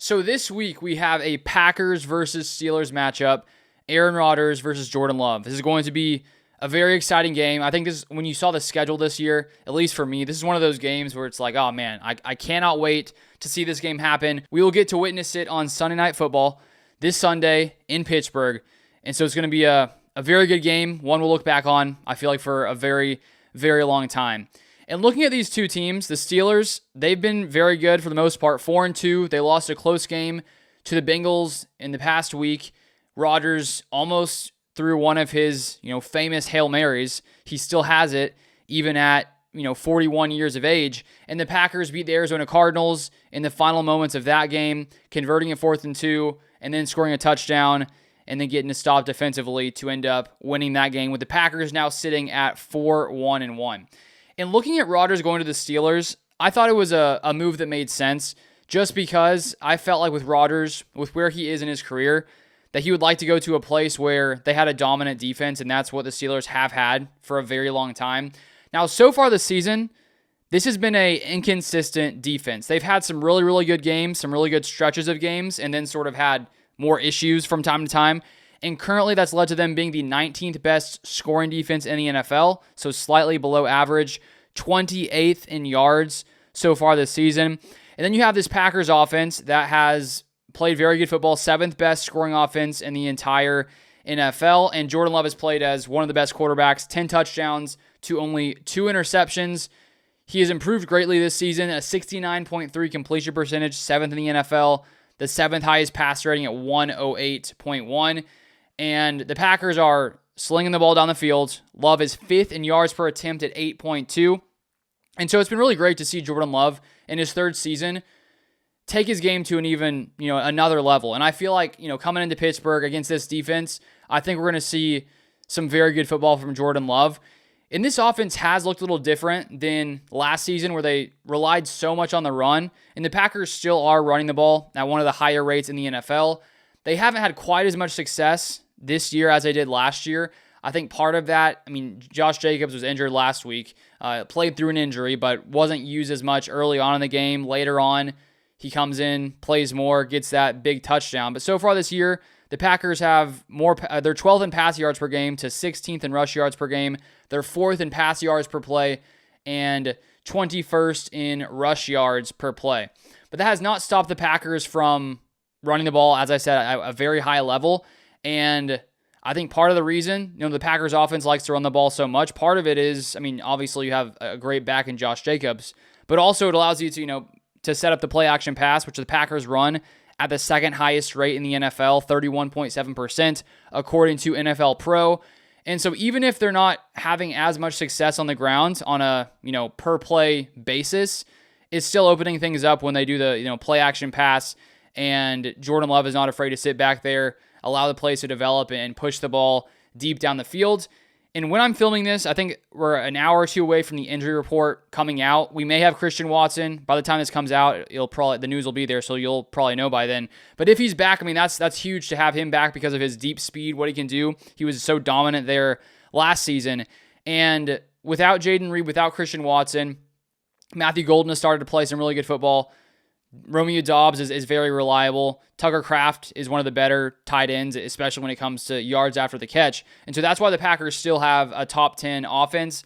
So this week we have a Packers versus Steelers matchup, Aaron Rodgers versus Jordan Love. This is going to be a very exciting game. I think this, when you saw the schedule this year, at least for me, this is one of those games where it's like, oh man, I cannot wait to see this game happen. We will get to witness it on Sunday Night Football this Sunday in Pittsburgh. And so it's going to be a very good game, one we'll look back on, I feel like, for a very, very long time. And looking at these two teams, the Steelers, they've been very good for the most part, 4-2. They lost a close game to the Bengals in the past week. Rodgers almost threw one of his, famous Hail Marys. He still has it, even at, 41 years of age. And the Packers beat the Arizona Cardinals in the final moments of that game, converting it 4th and 2, and then scoring a touchdown, and then getting a stop defensively to end up winning that game, with the Packers now sitting at 4-1-1. And looking at Rodgers going to the Steelers, I thought it was a move that made sense, just because I felt like with Rodgers, with where he is in his career, that he would like to go to a place where they had a dominant defense, and that's what the Steelers have had for a very long time. Now, so far this season, this has been an inconsistent defense. They've had some really, really good games, some really good stretches of games, and then sort of had more issues from time to time. And currently that's led to them being the 19th best scoring defense in the NFL, so slightly below average, 28th in yards so far this season. And then you have this Packers offense that has played very good football, 7th best scoring offense in the entire NFL, and Jordan Love has played as one of the best quarterbacks, 10 touchdowns to only 2 interceptions. He has improved greatly this season, a 69.3 completion percentage, 7th in the NFL, the 7th highest pass rating at 108.1. And the Packers are slinging the ball down the field. Love is 5th in yards per attempt at 8.2. And so it's been really great to see Jordan Love in his 3rd season take his game to an even, another level. And I feel like, coming into Pittsburgh against this defense, I think we're going to see some very good football from Jordan Love. And this offense has looked a little different than last season, where they relied so much on the run. And the Packers still are running the ball at one of the higher rates in the NFL. They haven't had quite as much success this year as they did last year. I think part of that, Josh Jacobs was injured last week, played through an injury, but wasn't used as much early on in the game. Later on, he comes in, plays more, gets that big touchdown. But so far this year, the Packers have more. They're 12th in pass yards per game to 16th in rush yards per game. They're 4th in pass yards per play and 21st in rush yards per play. But that has not stopped the Packers from running the ball, as I said, at a very high level. And I think part of the reason, the Packers offense likes to run the ball so much, part of it is, obviously you have a great back in Josh Jacobs, but also it allows you to set up the play action pass, which the Packers run at the 2nd highest rate in the NFL, 31.7%, according to NFL Pro. And so even if they're not having as much success on the ground on a, per play basis, it's still opening things up when they do the, play action pass, and Jordan Love is not afraid to sit back there, allow the plays to develop, and push the ball deep down the field. And when I'm filming this, I think we're an hour or two away from the injury report coming out. We may have Christian Watson. By the time this comes out, the news will be there, so you'll probably know by then. But if he's back, that's huge to have him back because of his deep speed, what he can do. He was so dominant there last season. And without Jaden Reed, without Christian Watson, Matthew Golden has started to play some really good football. Romeo Doubs is very reliable. Tucker Kraft is one of the better tight ends, especially when it comes to yards after the catch. And so that's why the Packers still have a top 10 offense.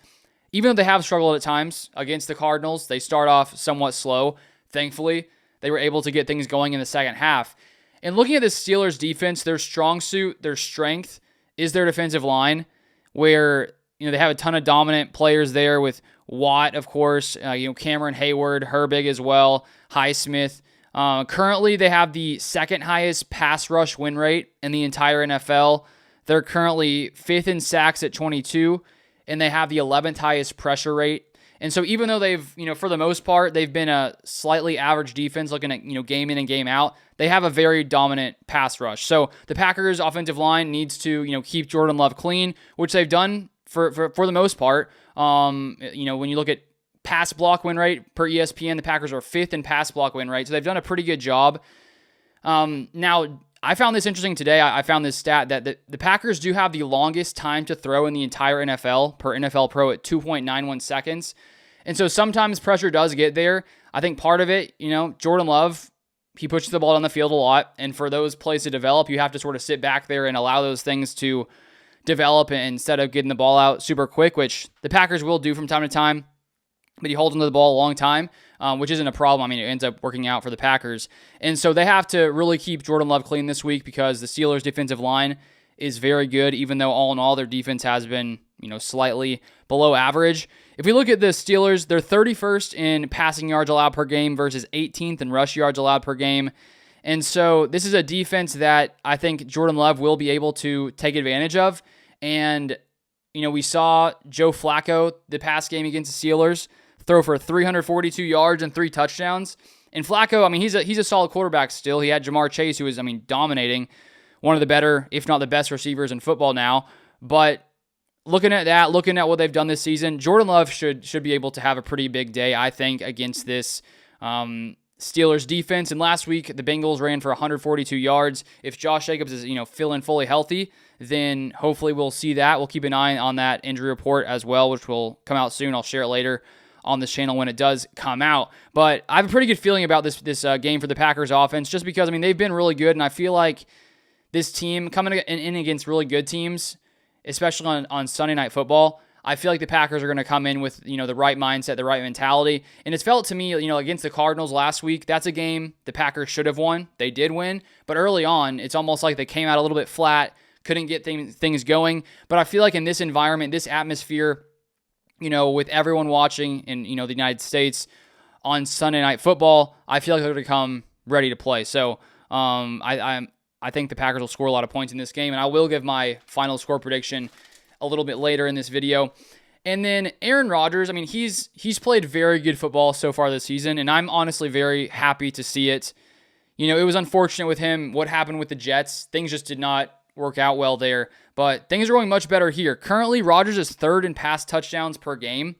Even though they have struggled at times against the Cardinals, they start off somewhat slow. Thankfully, they were able to get things going in the second half. And looking at the Steelers' defense, their strong suit, their strength is their defensive line, where they have a ton of dominant players there with Watt, of course, Cameron Hayward, Herbig as well, Highsmith. Currently, they have the 2nd highest pass rush win rate in the entire NFL. They're currently 5th in sacks at 22, and they have the 11th highest pressure rate. And so even though they've, for the most part, they've been a slightly average defense looking at, game in and game out, they have a very dominant pass rush. So the Packers offensive line needs to, keep Jordan Love clean, which they've done for the most part. When you look at pass block win rate per ESPN, the Packers are 5th in pass block win rate. So they've done a pretty good job. Now, I found this interesting today. I found this stat that the Packers do have the longest time to throw in the entire NFL per NFL Pro at 2.91 seconds. And so sometimes pressure does get there. I think part of it, Jordan Love he pushes the ball down the field a lot. And for those plays to develop, you have to sort of sit back there and allow those things to develop instead of getting the ball out super quick, which the Packers will do from time to time. But he holds onto the ball a long time, which isn't a problem. I mean, it ends up working out for the Packers. And so they have to really keep Jordan Love clean this week because the Steelers' defensive line is very good, even though all in all their defense has been, slightly below average. If we look at the Steelers, they're 31st in passing yards allowed per game versus 18th in rush yards allowed per game. And so this is a defense that I think Jordan Love will be able to take advantage of. And, we saw Joe Flacco the past game against the Steelers throw for 342 yards and 3 touchdowns. And Flacco, I mean, he's a solid quarterback still. He had Jamar Chase, who is, dominating, one of the better, if not the best receivers in football now. But looking at what they've done this season, Jordan Love should be able to have a pretty big day, I think, against this Steelers defense. And last week, the Bengals ran for 142 yards. If Josh Jacobs is, feeling fully healthy, then hopefully we'll see that. We'll keep an eye on that injury report as well, which will come out soon. I'll share it later on this channel when it does come out. But I have a pretty good feeling about this game for the Packers offense, just because, they've been really good, and I feel like this team coming in against really good teams, especially on Sunday Night Football, I feel like the Packers are going to come in with, the right mindset, the right mentality. And it's felt to me, against the Cardinals last week, that's a game the Packers should have won. They did win. But early on, it's almost like they came out a little bit flat, couldn't get things going. But I feel like in this environment, this atmosphere, with everyone watching in, the United States on Sunday Night Football, I feel like they're going to come ready to play. So I think the Packers will score a lot of points in this game, and I will give my final score prediction a little bit later in this video. And then Aaron Rodgers, he's played very good football so far this season, and I'm honestly very happy to see it. It was unfortunate with him, what happened with the Jets. Things just did not work out well there, but things are going much better here. Currently, Rodgers is 3rd in pass touchdowns per game,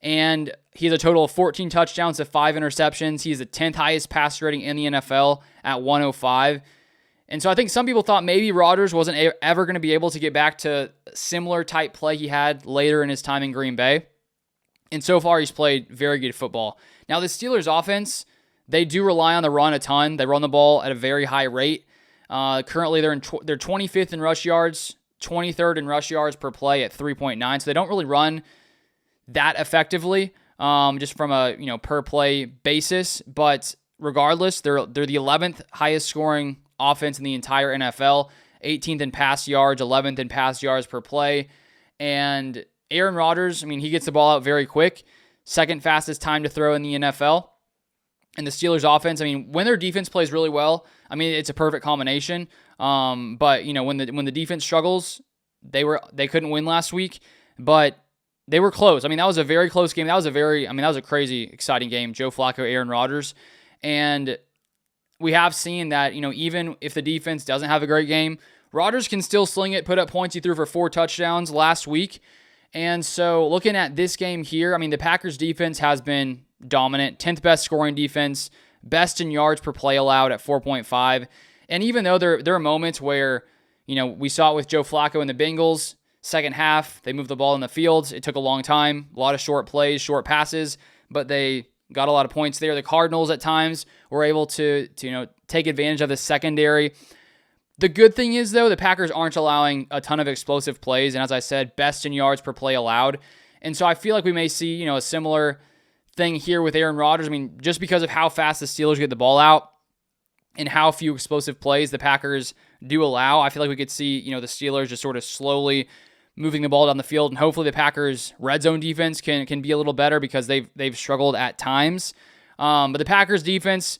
and he has a total of 14 touchdowns to 5 interceptions. He's the 10th highest passer rating in the NFL at 105. And so I think some people thought maybe Rodgers wasn't ever going to be able to get back to similar type play he had later in his time in Green Bay. And so far, he's played very good football. Now, the Steelers offense, they do rely on the run a ton. They run the ball at a very high rate. Currently, they're 25th in rush yards, 23rd in rush yards per play at 3.9. So they don't really run that effectively, just from a per play basis. But regardless, they're the 11th highest scoring offense in the entire NFL, 18th in pass yards, 11th in pass yards per play. And Aaron Rodgers, he gets the ball out very quick, 2nd fastest time to throw in the NFL. And the Steelers offense, when their defense plays really well, it's a perfect combination. But when the defense struggles, they couldn't win last week, but they were close. That was a very close game. That was a crazy exciting game. Joe Flacco, Aaron Rodgers, and we have seen that, even if the defense doesn't have a great game, Rodgers can still sling it, put up points. He threw for 4 touchdowns last week. And so looking at this game here, the Packers defense has been dominant, 10th best scoring defense, best in yards per play allowed at 4.5. And even though there are moments where, we saw it with Joe Flacco and the Bengals, second half, they moved the ball in the field. It took a long time, a lot of short plays, short passes, but they got a lot of points there. The Cardinals at times were able to take advantage of the secondary. The good thing is, though, the Packers aren't allowing a ton of explosive plays, and as I said, best in yards per play allowed. And so I feel like we may see, a similar thing here with Aaron Rodgers. Just because of how fast the Steelers get the ball out and how few explosive plays the Packers do allow, I feel like we could see, the Steelers just sort of slowly moving the ball down the field, and hopefully the Packers' red zone defense can be a little better because they've struggled at times. But the Packers' defense,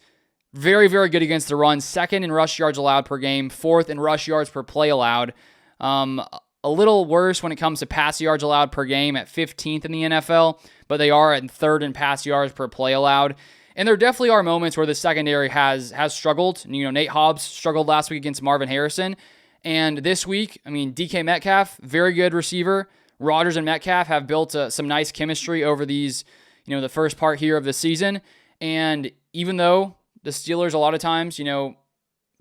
very, very good against the run, 2nd in rush yards allowed per game, 4th in rush yards per play allowed. A little worse when it comes to pass yards allowed per game at 15th in the NFL, but they are at 3rd in pass yards per play allowed. And there definitely are moments where the secondary has struggled. Nate Hobbs struggled last week against Marvin Harrison. And this week, DK Metcalf, very good receiver. Rodgers and Metcalf have built some nice chemistry over these, the first part here of the season. And even though the Steelers a lot of times, throw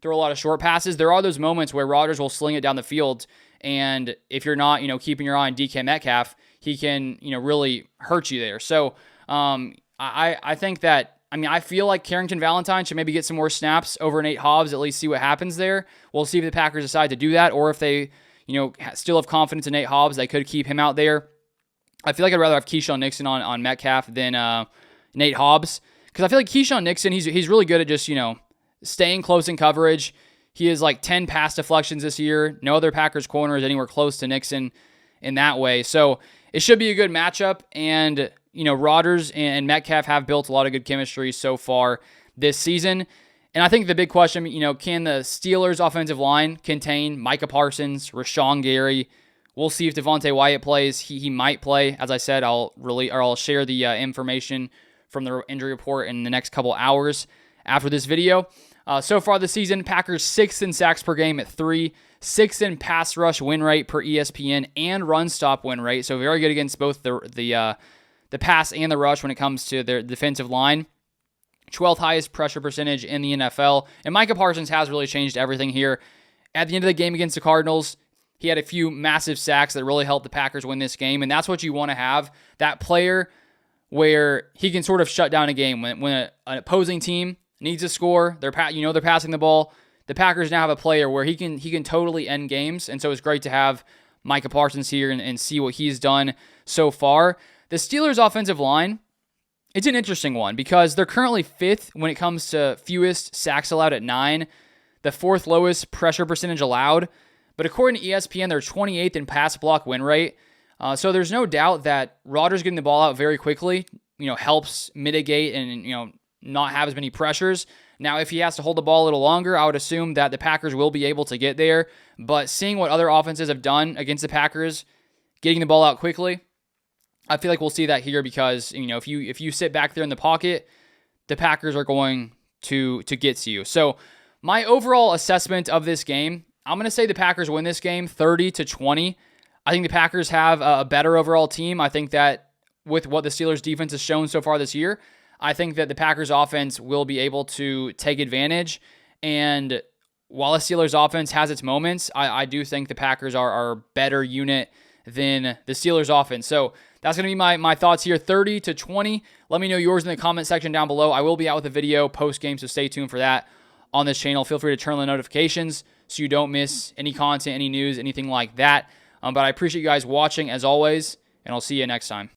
a lot of short passes, there are those moments where Rodgers will sling it down the field. And if you're not, keeping your eye on DK Metcalf, he can, really hurt you there. So I think that I mean, I feel like Carrington Valentine should maybe get some more snaps over Nate Hobbs, at least see what happens there. We'll see if the Packers decide to do that, or if they, still have confidence in Nate Hobbs, they could keep him out there. I feel like I'd rather have Keyshawn Nixon on Metcalf than Nate Hobbs, because I feel like Keyshawn Nixon, he's really good at just, staying close in coverage. He has like 10 pass deflections this year. No other Packers corner is anywhere close to Nixon in that way. So it should be a good matchup, and Rodgers and Metcalf have built a lot of good chemistry so far this season. And I think the big question, can the Steelers' offensive line contain Micah Parsons, Rashawn Gary? We'll see if Devontae Wyatt plays. He might play. As I said, I'll share the information from the injury report in the next couple hours after this video. So far this season, Packers 6th in sacks per game at 3, 6th in pass rush win rate per ESPN, and run stop win rate. So very good against both the pass and the rush when it comes to their defensive line. 12th highest pressure percentage in the NFL. And Micah Parsons has really changed everything here. At the end of the game against the Cardinals, he had a few massive sacks that really helped the Packers win this game. And that's what you want to have, that player where he can sort of shut down a game. When an opposing team needs to score, they're passing the ball. The Packers now have a player where he can totally end games. And so it's great to have Micah Parsons here and see what he's done so far. The Steelers' offensive line, it's an interesting one because they're currently 5th when it comes to fewest sacks allowed at 9, the 4th lowest pressure percentage allowed. But according to ESPN, they're 28th in pass block win rate. So there's no doubt that Rodgers getting the ball out very quickly, helps mitigate and, not have as many pressures. Now, if he has to hold the ball a little longer, I would assume that the Packers will be able to get there. But seeing what other offenses have done against the Packers, getting the ball out quickly, I feel like we'll see that here because, if you sit back there in the pocket, the Packers are going to get to you. So my overall assessment of this game, I'm going to say the Packers win this game 30-20. I think the Packers have a better overall team. I think that with what the Steelers defense has shown so far this year, I think that the Packers offense will be able to take advantage. And while the Steelers offense has its moments, I do think the Packers are a better unit than the Steelers offense. So that's going to be my thoughts here, 30-20. Let me know yours in the comment section down below. I will be out with a video post-game, so stay tuned for that on this channel. Feel free to turn on the notifications so you don't miss any content, any news, anything like that. But I appreciate you guys watching as always, and I'll see you next time.